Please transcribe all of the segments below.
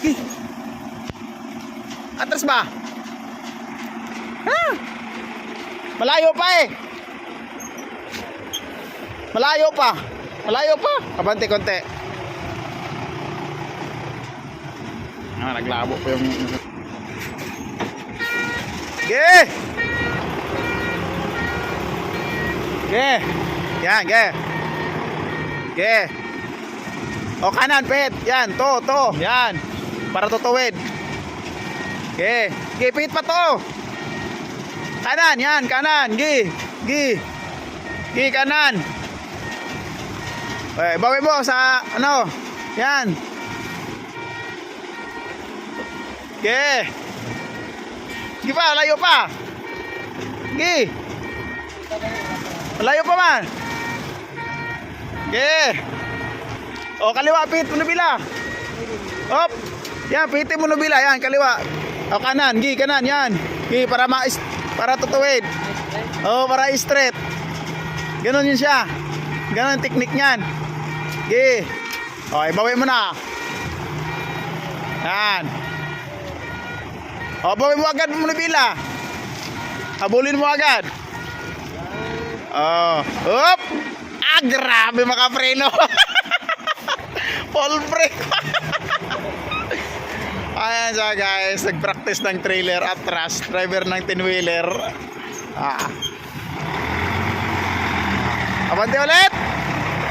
Gi. Atras ba? Ha? Malayo pa eh. Malayo pa. Malayo pa. Abante konti. Naglabo pa yung... Ge! Ge! Yan, ge! Ge! O kanan, pit! Yan, to! Yan! Para tutuwid. Ge! Ge, pit pa to! Kanan, yan, kanan! Ge! Ge! Ge, kanan! Eh, bawi mo sa, ano? Yan! Ge! Sige pa, layo pa! Ge! Layo pa man! Ge! O, kaliwa, pit mo nabila! Hop! Yan, pitin mo nabila, yan, kaliwa! O, kanan, gi, kanan, yan! Gi, para tutuwid! O, para straight! Ganon yun siya! Ganon ang teknik niyan! Gi! O, ibawi mo na! Yan! O, bawi mo agad mo nabila. Habulin mo agad. Oh, hop. Ah, grabe makapreno. Full brake. Ayan siya guys, nag-practice ng trailer atras, driver ng 10-wheeler. Ah. Abante ulit.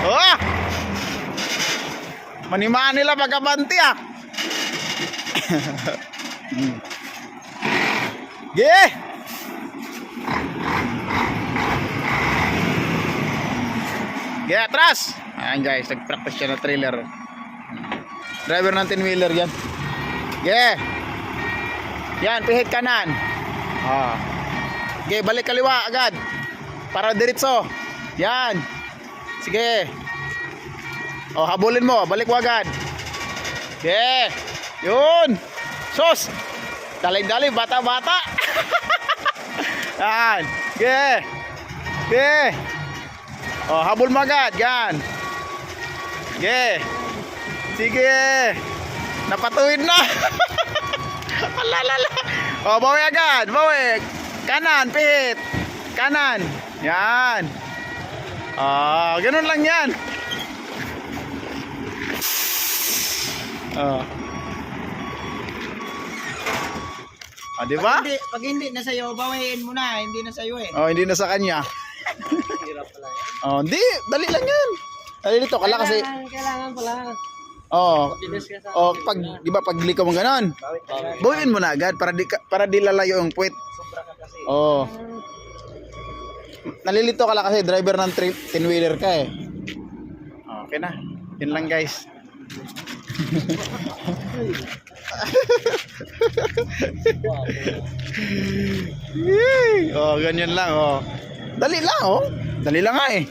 Oh. Manimaan nila pag-abante ah. Ge! Ge, atras! Ayan guys, nag-practice siya na trailer. Driver ng 10-wheeler yan. Ge! Yan, pihit kanan. Oh. Ge, balik kaliwa agad. Para diretso. Yan. Sige. Oh, habulin mo. Balik mo agad. Ge! Yun! Sos! Dali-dali, bata-bata. Yan. Ge. Ge. Oh, habol mo agad. Yan. Ge. Sige. Napatuwid na. Alalala. Oh, bawi agad. Bawi. Kanan, pihit. Kanan. Yan. Ah, ganun lang yan. Oh. Ah, di ba? Pag hindi na sa'yo, bawiin mo na. Hindi na sa'yo eh. Oh, hindi na sa kanya. Hirap pala yan. Oh, hindi. Dali lang yan. Dali dito. Kala kasi... Kailangan pala. Oh. Bilis ka sa... Oh, pag, di ba, pag liko mo ganon, bawiin mo na agad para di lalayo yung puwit. Sobra ka kasi. Oh. Nalilito ka lang kasi driver ng 10-wheeler ka eh. Okay na. Yun lang guys. Oh, ganyan lang oh. Dali lang oh. Dali lang nga eh.